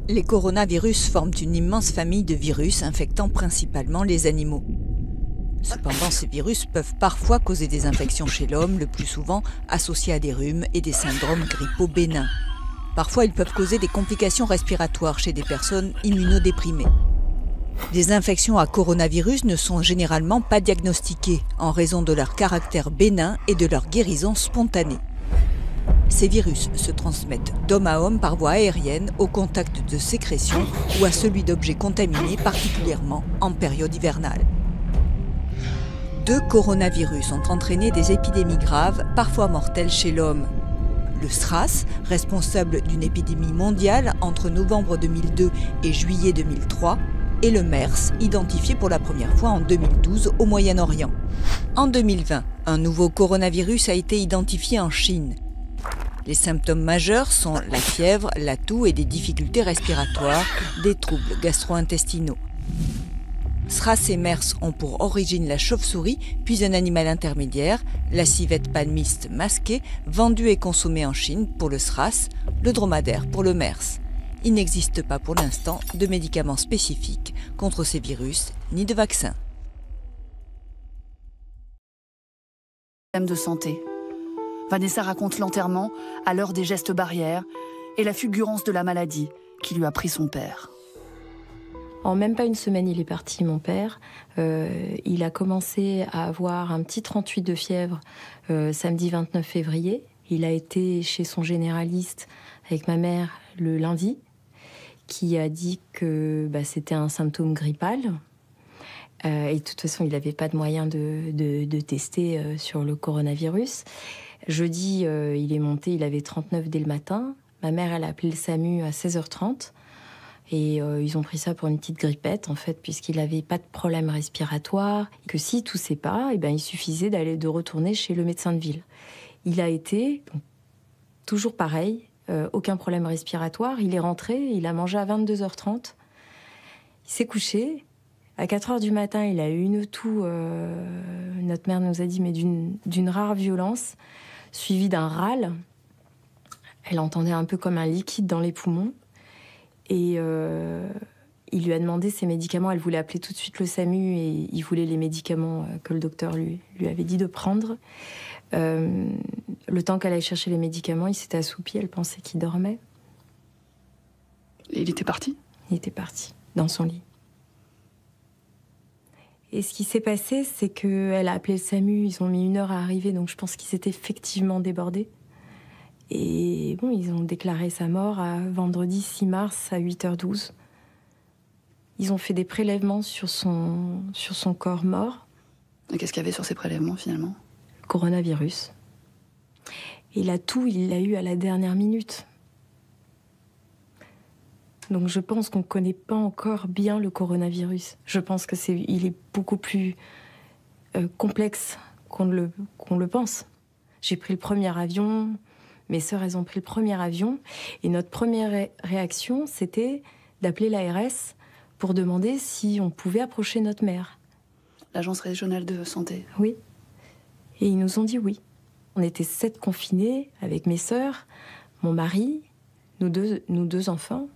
Les coronavirus forment une immense famille de virus infectant principalement les animaux. Cependant, ces virus peuvent parfois causer des infections chez l'homme, le plus souvent associées à des rhumes et des syndromes grippaux bénins. Parfois, ils peuvent causer des complications respiratoires chez des personnes immunodéprimées. Les infections à coronavirus ne sont généralement pas diagnostiquées en raison de leur caractère bénin et de leur guérison spontanée. Ces virus se transmettent d'homme à homme par voie aérienne au contact de sécrétions ou à celui d'objets contaminés, particulièrement en période hivernale. 2 coronavirus ont entraîné des épidémies graves, parfois mortelles chez l'homme. Le SRAS, responsable d'une épidémie mondiale entre novembre 2002 et juillet 2003, et le MERS, identifié pour la première fois en 2012 au Moyen-Orient. En 2020, un nouveau coronavirus a été identifié en Chine. Les symptômes majeurs sont la fièvre, la toux et des difficultés respiratoires, des troubles gastro-intestinaux. SRAS et MERS ont pour origine la chauve-souris, puis un animal intermédiaire, la civette palmiste masquée, vendue et consommée en Chine pour le SRAS, le dromadaire pour le MERS. Il n'existe pas pour l'instant de médicaments spécifiques contre ces virus, ni de vaccins. De santé. Vanessa raconte l'enterrement à l'heure des gestes barrières et la fulgurance de la maladie qui lui a pris son père. En même pas une semaine, il est parti, mon père. Il a commencé à avoir un petit 38 de fièvre samedi 29 février. Il a été chez son généraliste avec ma mère le lundi, qui a dit que c'était un symptôme grippal. Et de toute façon, il n'avait pas de moyen de tester sur le coronavirus. Jeudi, il est monté, il avait 39 dès le matin. Ma mère, elle a appelé le SAMU à 16h30. Et ils ont pris ça pour une petite grippette, en fait, puisqu'il n'avait pas de problème respiratoire. Que s'il toussait pas, il suffisait de retourner chez le médecin de ville. Il a été, toujours pareil, aucun problème respiratoire. Il est rentré, il a mangé à 22h30. Il s'est couché. À 4h du matin, il a eu une toux, notre mère nous a dit, mais d'une rare violence, suivie d'un râle. Elle entendait un peu comme un liquide dans les poumons. Et il lui a demandé ses médicaments. Elle voulait appeler tout de suite le SAMU et il voulait les médicaments que le docteur lui avait dit de prendre. Le temps qu'elle allait chercher les médicaments, il s'était assoupi, elle pensait qu'il dormait. Et il était parti ? Il était parti, dans son lit. Et ce qui s'est passé, c'est qu'elle a appelé le SAMU, ils ont mis 1 heure à arriver, donc je pense qu'ils étaient effectivement débordés. Et bon, ils ont déclaré sa mort à vendredi 6 mars à 8h12. Ils ont fait des prélèvements sur son corps mort. Et qu'est-ce qu'il y avait sur ces prélèvements, finalement ? Coronavirus. Et la toux, il l'a eu à la dernière minute. Donc je pense qu'on ne connaît pas encore bien le coronavirus. Je pense qu'il est beaucoup plus complexe qu'on le pense. J'ai pris le premier avion, mes sœurs, elles ont pris le premier avion, et notre première réaction, c'était d'appeler l'ARS pour demander si on pouvait approcher notre mère. L'Agence régionale de santé ? Oui. Et ils nous ont dit oui. On était 7 confinés avec mes sœurs, mon mari, nous deux enfants.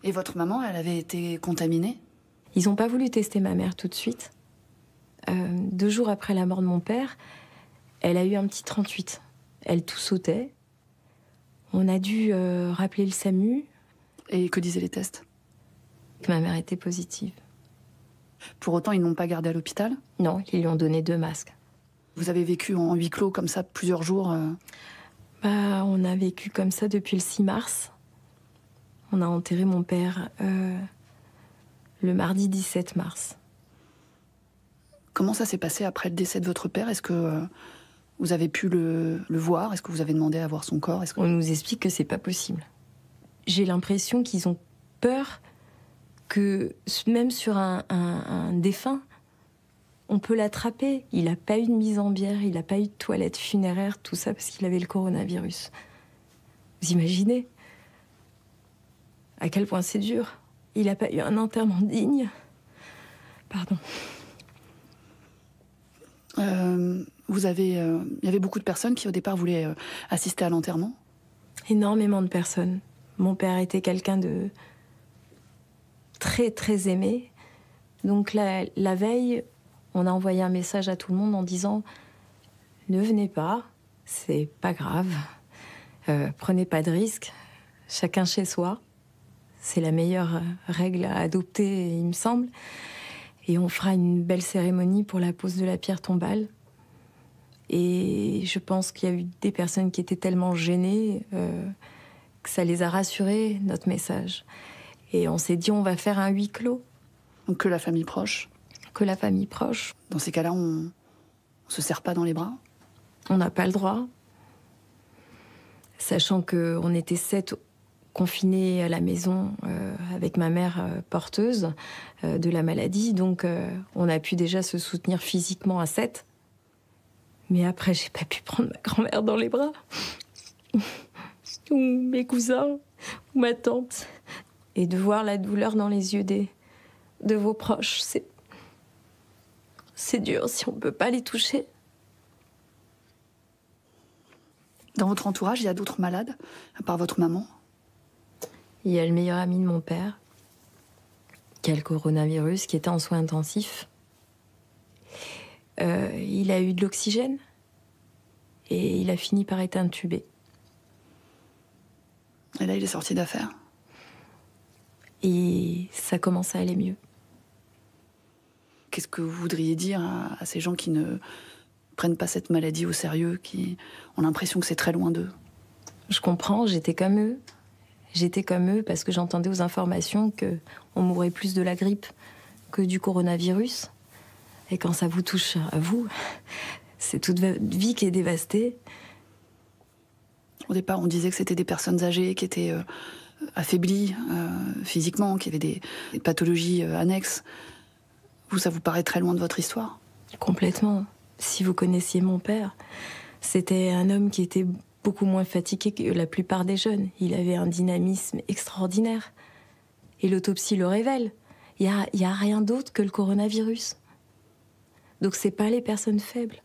Et votre maman, elle avait été contaminée ? Ils n'ont pas voulu tester ma mère tout de suite. 2 jours après la mort de mon père, elle a eu un petit 38. Elle tout sautait. On a dû rappeler le SAMU. Et que disaient les tests ? Que ma mère était positive. Pour autant, ils n'ont pas gardé à l'hôpital ? Non, ils lui ont donné 2 masques. Vous avez vécu en huis clos comme ça plusieurs jours On a vécu comme ça depuis le 6 mars. On a enterré mon père le mardi 17 mars. Comment ça s'est passé après le décès de votre père ? Est-ce que vous avez pu le voir ? Est-ce que vous avez demandé à voir son corps ? On nous explique que c'est pas possible. J'ai l'impression qu'ils ont peur que même sur un défunt, on peut l'attraper. Il n'a pas eu de mise en bière, il n'a pas eu de toilette funéraire, tout ça parce qu'il avait le coronavirus. Vous imaginez ? À quel point c'est dur. Il n'a pas eu un enterrement digne. Pardon. Il y avait beaucoup de personnes qui au départ voulaient assister à l'enterrement ? Énormément de personnes. Mon père était quelqu'un très très aimé. Donc la veille, on a envoyé un message à tout le monde en disant « Ne venez pas, c'est pas grave, prenez pas de risques, chacun chez soi. C'est la meilleure règle à adopter, il me semble. Et on fera une belle cérémonie pour la pose de la pierre tombale. » Et je pense qu'il y a eu des personnes qui étaient tellement gênées que ça les a rassurées, notre message. Et on s'est dit, on va faire un huis clos. Donc que la famille proche. Que la famille proche. Dans ces cas-là, on se serre pas dans les bras? On n'a pas le droit. Sachant qu'on était 7 confinés à la maison avec ma mère porteuse de la maladie. Donc on a pu déjà se soutenir physiquement à 7. Mais après, j'ai pas pu prendre ma grand-mère dans les bras. Ou mes cousins, ou ma tante. Et de voir la douleur dans les yeux de vos proches, c'est dur si on peut pas les toucher. Dans votre entourage, il y a d'autres malades, à part votre maman? Il y a le meilleur ami de mon père, qui a le coronavirus, qui était en soins intensifs. Il a eu de l'oxygène et il a fini par être intubé. Et là, il est sorti d'affaire. Et ça commence à aller mieux. Qu'est-ce que vous voudriez dire à ces gens qui ne prennent pas cette maladie au sérieux, qui ont l'impression que c'est très loin d'eux? Je comprends, j'étais comme eux. J'étais comme eux parce que j'entendais aux informations qu'on mourrait plus de la grippe que du coronavirus. Et quand ça vous touche à vous, c'est toute votre vie qui est dévastée. Au départ, on disait que c'était des personnes âgées qui étaient affaiblies physiquement, qui avaient des pathologies annexes. Vous, ça vous paraît très loin de votre histoire? Complètement. Si vous connaissiez mon père, c'était un homme qui était beaucoup moins fatigué que la plupart des jeunes. Il avait un dynamisme extraordinaire. Et l'autopsie le révèle. Il y a rien d'autre que le coronavirus. Donc c'est pas les personnes faibles.